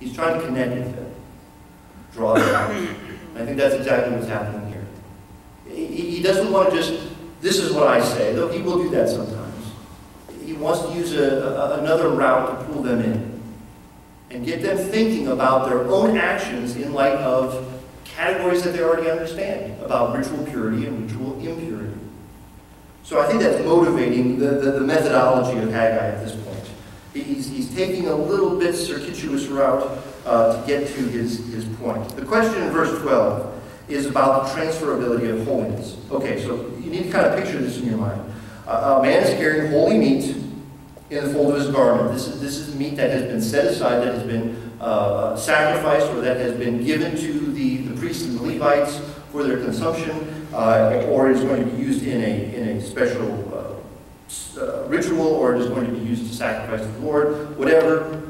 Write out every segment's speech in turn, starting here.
He's trying to connect with them, draw them out. And I think that's exactly what's happening here. He doesn't want to just, this is what I say, though he will do that sometimes. He wants to use another route to pull them in and get them thinking about their own actions in light of categories that they already understand about ritual purity and ritual impurity. So I think that's motivating the methodology of Haggai at this point. He's taking a little bit circuitous route to get to his point. The question in verse 12 is about the transferability of holiness. Okay, so you need to kind of picture this in your mind. A man is carrying holy meat in the fold of his garment. This is meat that has been set aside, that has been sacrificed, or that has been given to the priests and the Levites for their consumption, or is going to be used in a special ritual, or it is going to be used to sacrifice to the Lord. Whatever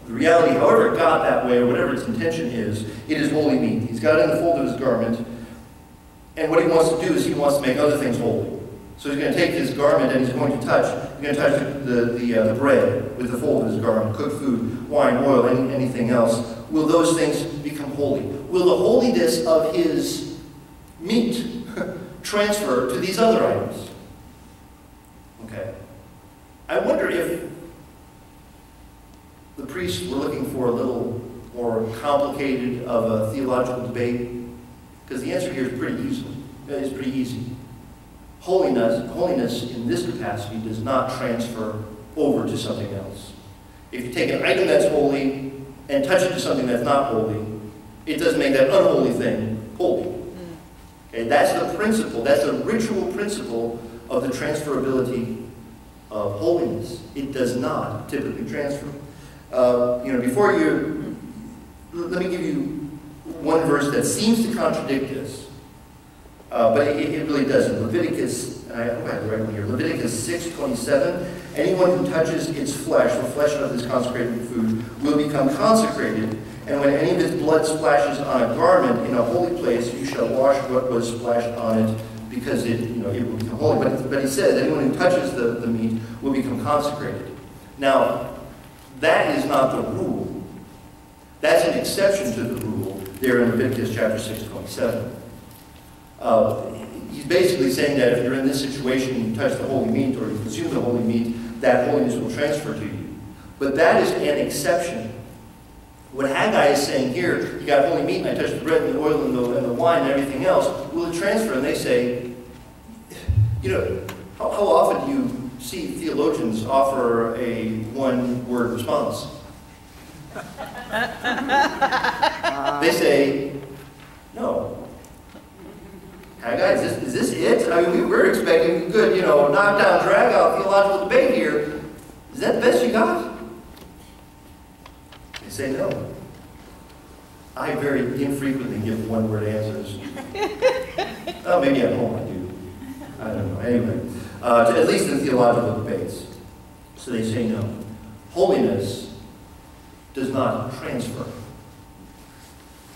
the reality, however it got that way, or whatever its intention is, it is holy meat. He's got it in the fold of his garment, and what he wants to do is he wants to make other things holy. So he's going to take his garment and he's going to touch the bread with the fold of his garment, cooked food, wine, oil, anything else. Will those things become holy? Will the holiness of his meat transfer to these other items? Okay. I wonder if the priests were looking for a little more complicated of a theological debate, because the answer here is pretty easy. It's pretty easy. Holiness in this capacity does not transfer over to something else. If you take an item that's holy and touch it to something that's not holy, it doesn't make that unholy thing holy. Okay, that's the principle, that's the ritual principle of the transferability of holiness. It does not typically transfer. Before you, let me give you one verse that seems to contradict this, but it really doesn't. Leviticus, I hope I have the right one here, Leviticus 6:27, anyone who touches its flesh, the flesh of this consecrated food, will become consecrated, and when any of its blood splashes on a garment in a holy place, you shall wash what was splashed on it, because it will become holy. But he says anyone who touches the meat will become consecrated. Now, that is not the rule. That's an exception to the rule there in Leviticus chapter 6:27. He's basically saying that if you're in this situation and you touch the holy meat or you consume the holy meat, that holiness will transfer to you. But that is an exception. What Haggai is saying here, you got holy meat and I touch the bread and the oil and the wine and everything else, will it transfer? And they say, how often do you see theologians offer a one-word response? They say, no. Haggai, is this it? I mean, we were expecting a good, knockdown, drag-out theological debate here. Is that the best you got? They say no. I very infrequently give one-word answers. Oh, maybe at home I do. I don't know. Anyway, at least in theological debates. So they say no. Holiness does not transfer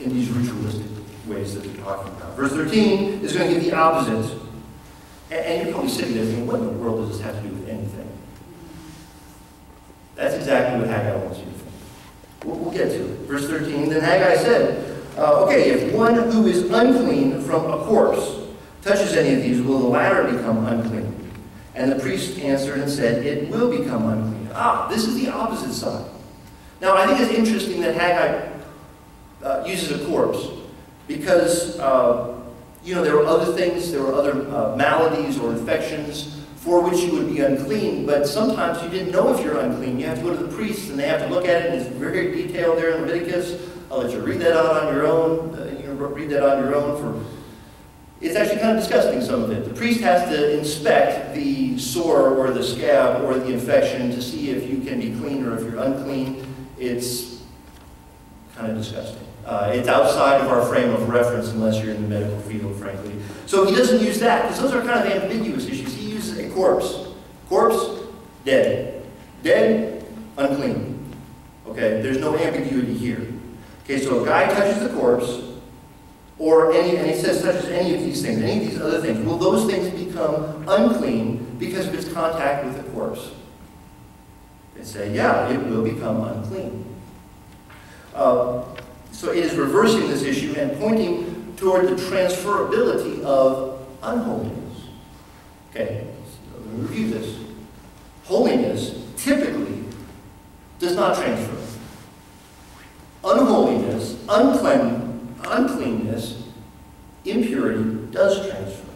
in these ritualistic ways that they're talking about. Verse 13 is going to give the opposite. And you're probably sitting there thinking, what in the world does this have to do with anything? That's exactly what Haggai wants you to think. We'll get to it. Verse 13, then Haggai said, okay, if one who is unclean from a corpse touches any of these, will the latter become unclean? And the priest answered and said, it will become unclean. This is the opposite side. Now, I think it's interesting that Haggai uses a corpse, because there were other things, there were other maladies or infections for which you would be unclean, but sometimes you didn't know if you're unclean. You have to go to the priest and they have to look at it, and it's very detailed there in Leviticus. I'll let you read that out on your own. Read that on your own. It's actually kind of disgusting, some of it. The priest has to inspect the sore or the scab or the infection to see if you can be clean or if you're unclean. It's kind of disgusting. It's outside of our frame of reference unless you're in the medical field, frankly. So he doesn't use that, because those are kind of ambiguous issues. He uses a corpse. Corpse, dead. Dead, unclean. Okay, there's no ambiguity here. Okay, so a guy touches the corpse, and he says touches any of these things, any of these other things. Will those things become unclean because of its contact with the corpse? They say, yeah, it will become unclean. So it is reversing this issue and pointing toward the transferability of unholiness. Okay, so let me review this. Holiness typically does not transfer. Unholiness, uncleanness, impurity does transfer.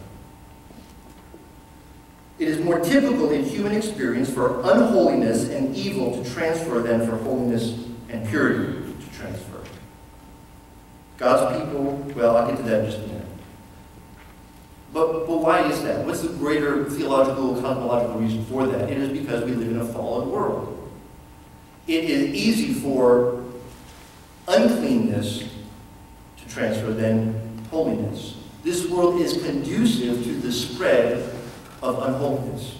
It is more typical in human experience for unholiness and evil to transfer than for holiness and purity to transfer. God's people, well, I'll get to that in just a minute. But why is that? What's the greater theological, cosmological reason for that? It is because we live in a fallen world. It is easy for uncleanness to transfer than holiness. This world is conducive to the spread of unholiness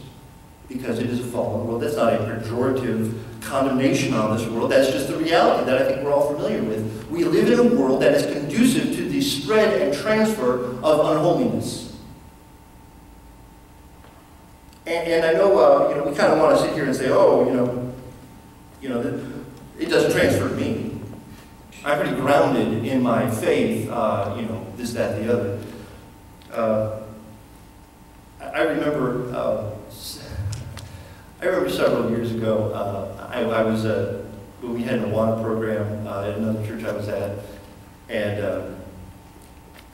because it is a fallen world. That's not a pejorative condemnation on this world. That's just the reality that I think we're all familiar with. We live in a world that is conducive to the spread and transfer of unholiness. And I know, we kind of want to sit here and say, oh, it doesn't transfer to me. I'm pretty grounded in my faith, this, that, the other. I remember several years ago, I was, we had an Awana program at another church I was at, and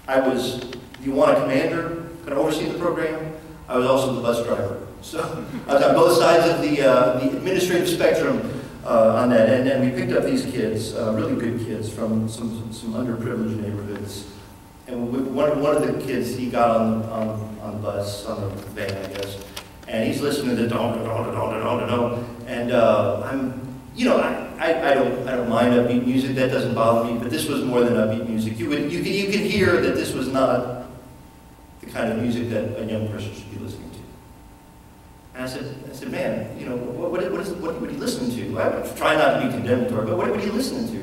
I was the Awana commander, kind of overseeing the program. I was also the bus driver. So I was on both sides of the administrative spectrum on that, and then we picked up these kids, really good kids from some underprivileged neighborhoods. And one of the kids, he got on the bus, on the van, I guess, and he's listening to the don, and I don't mind upbeat music. That doesn't bother me. But this was more than upbeat music. You could hear that this was not the kind of music that a young person should be listening to. And I said, man, what are you listening to? I try not to be condemnatory, but what are you listening to?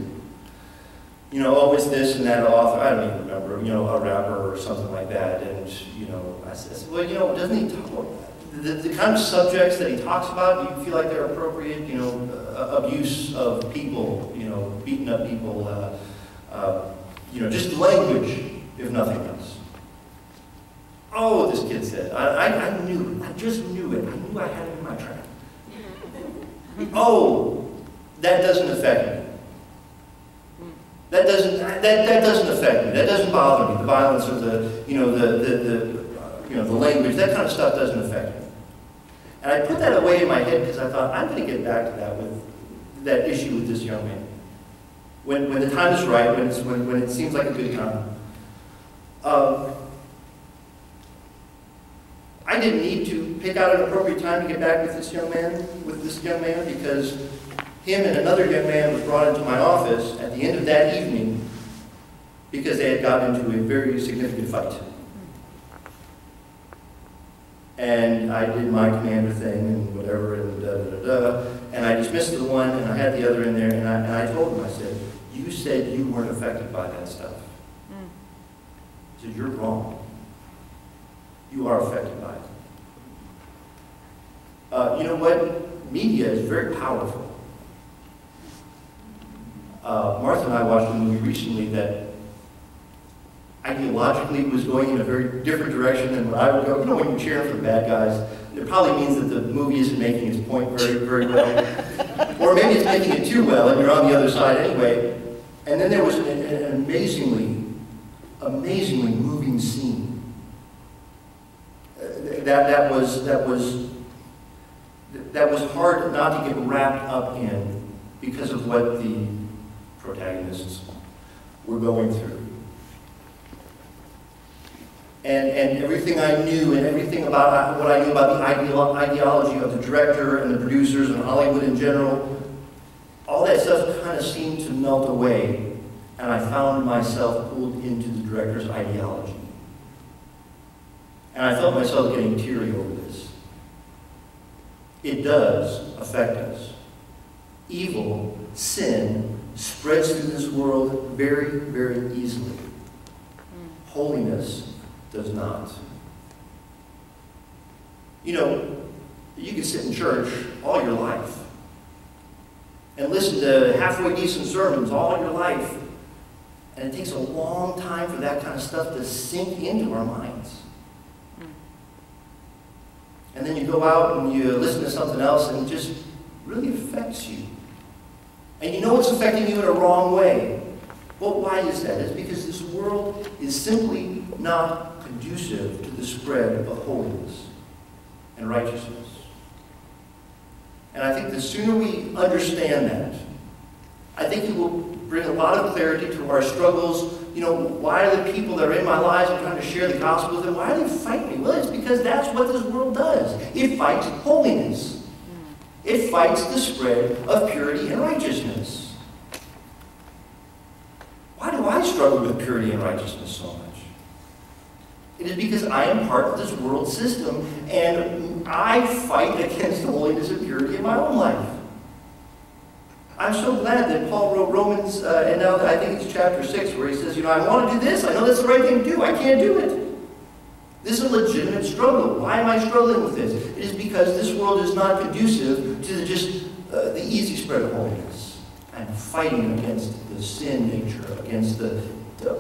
It's this and that author, I don't even remember, a rapper or something like that. And, I said, well, doesn't he talk about the kind of subjects that he talks about? Do you feel like they're appropriate? Abuse of people, beating up people, just language, if nothing else. Oh, this kid said, I knew it. I just knew it. I knew I had it in my trap. Oh, that doesn't affect me. That doesn't affect me. That doesn't bother me. The violence or the language, that kind of stuff doesn't affect me. And I put that away in my head because I thought, I'm going to get back to that with that issue with this young man. When the time is right, when it seems like a good time. I didn't need to pick out an appropriate time to get back with this young man, because him and another young man was brought into my office at the end of that evening because they had gotten into a very significant fight. And I did my commander thing and whatever, and and I dismissed the one, and I had the other in there, and I told him, I said, you said you weren't affected by that stuff. I said, you're wrong. You are affected by it. You know what? Media is very powerful. Martha and I watched a movie recently that ideologically was going in a very different direction than what I would go. When you're cheering for the bad guys, it probably means that the movie isn't making its point very, very well. Or maybe it's making it too well and you're on the other side anyway. And then there was an amazingly moving scene. That was hard not to get wrapped up in because of what the protagonists were going through. And everything I knew and everything about what I knew about the ideology of the director and the producers and Hollywood in general, all that stuff kind of seemed to melt away, and I found myself pulled into the director's ideology. And I felt myself getting teary over this. It does affect us. Evil, sin, spreads through this world very, very easily. Holiness does not. You can sit in church all your life and listen to halfway decent sermons all your life. And it takes a long time for that kind of stuff to sink into our minds. And then you go out and you listen to something else and it just really affects you. And you know it's affecting you in a wrong way. Well, why is that? It's because this world is simply not conducive to the spread of holiness and righteousness. And I think the sooner we understand that, I think it will bring a lot of clarity to our struggles. You know, why are the people that are in my lives and trying to share the gospel with them, why do they fight me? Well, it's because that's what this world does. It fights holiness. It fights the spread of purity and righteousness. Why do I struggle with purity and righteousness so much? It is because I am part of this world system, and I fight against the holiness and purity in my own life. I'm so glad that Paul wrote Romans, and now I think it's chapter 6, where he says, you know, I want to do this. I know that's the right thing to do. I can't do it. This is a legitimate struggle. Why am I struggling with this? It is because this world is not conducive to the easy spread of holiness. I'm fighting against the sin nature, against the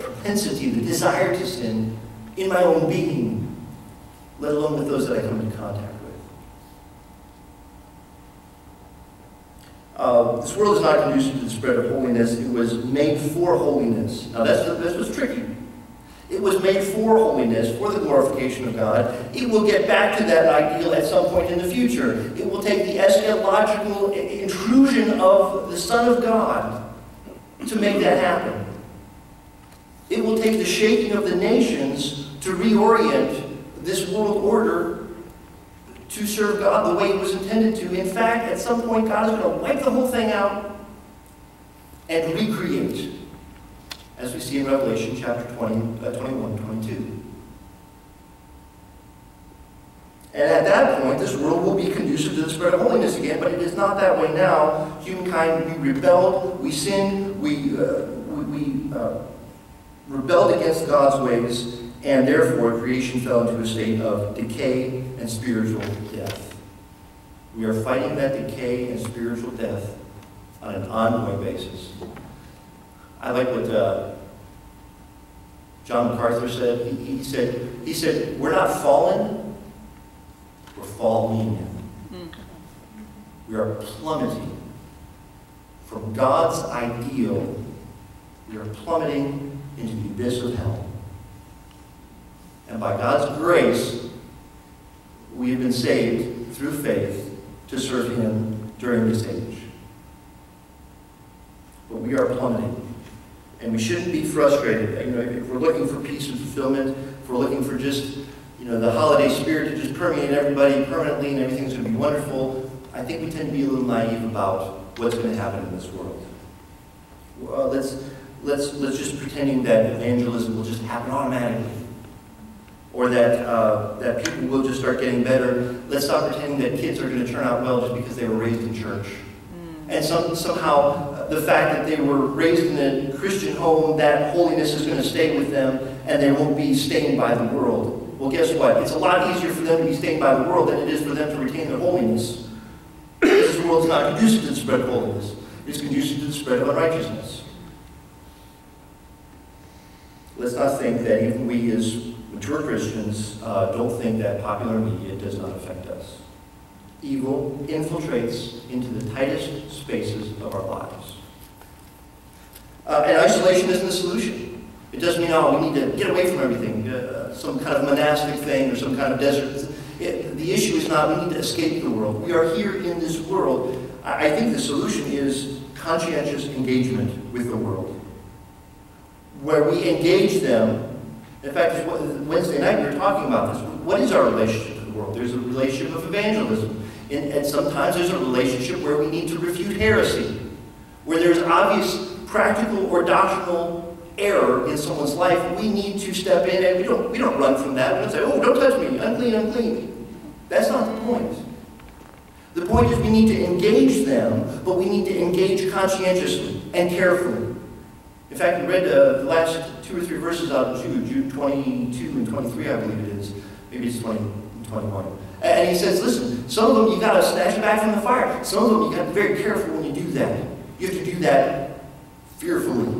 propensity, the desire to sin in my own being, let alone with those that I come into contact with. This world is not conducive to the spread of holiness. It was made for holiness. Now that's what's tricky. It was made for holiness, for the glorification of God. It will get back to that ideal at some point in the future. It will take the eschatological intrusion of the Son of God to make that happen. It will take the shaking of the nations to reorient this world order to serve God the way it was intended to. In fact, at some point, God is going to wipe the whole thing out and recreate, as we see in Revelation chapter 21, 22. And at that point, this world will be conducive to the spread of holiness again, but it is not that way now. Humankind, we rebelled, we sinned, we rebelled against God's ways, and therefore creation fell into a state of decay and spiritual death. We are fighting that decay and spiritual death on an ongoing basis. I like what John MacArthur said. He said, we're not fallen, we're falling. We are plummeting from God's ideal. We are plummeting into the abyss of hell. And by God's grace, we have been saved through faith to serve Him during this age. But we are plummeting. And we shouldn't be frustrated. You know, if we're looking for peace and fulfillment, if we're looking for just, you know, the holiday spirit to just permeate everybody permanently and everything's going to be wonderful, I think we tend to be a little naive about what's going to happen in this world. Well, let's just pretending that evangelism will just happen automatically. Or that people will just start getting better. Let's stop pretending that kids are going to turn out well just because they were raised in church. And somehow the fact that they were raised in a Christian home, that holiness is going to stay with them and they won't be stained by the world. Well, guess what? It's a lot easier for them to be stained by the world than it is for them to retain their holiness. This world is not conducive to the spread of holiness. It's conducive to the spread of unrighteousness. Let's not think that even we as mature Christians don't think that popular media does not affect us. Evil infiltrates into the tightest spaces of our lives. And isolation isn't the solution. It doesn't mean, oh, we need to get away from everything, some kind of monastic thing or some kind of desert. The issue is not we need to escape the world. We are here in this world. I think the solution is conscientious engagement with the world, where we engage them. In fact, Wednesday night we were talking about this. What is our relationship to the world? There's a relationship of evangelism. And sometimes there's a relationship where we need to refute heresy, where there's obvious practical or doctrinal error in someone's life. We need to step in, and we don't run from that. We don't say, oh, don't touch me, unclean, unclean. That's not the point. The point is we need to engage them, but we need to engage conscientiously and carefully. In fact, we read the last 2 or 3 verses out of Jude 22 and 23, I believe it is. Maybe it's 20 and 21. And he says, listen, some of them you got to snatch back from the fire. Some of them you got to be very careful when you to do that. You have to do that fearfully.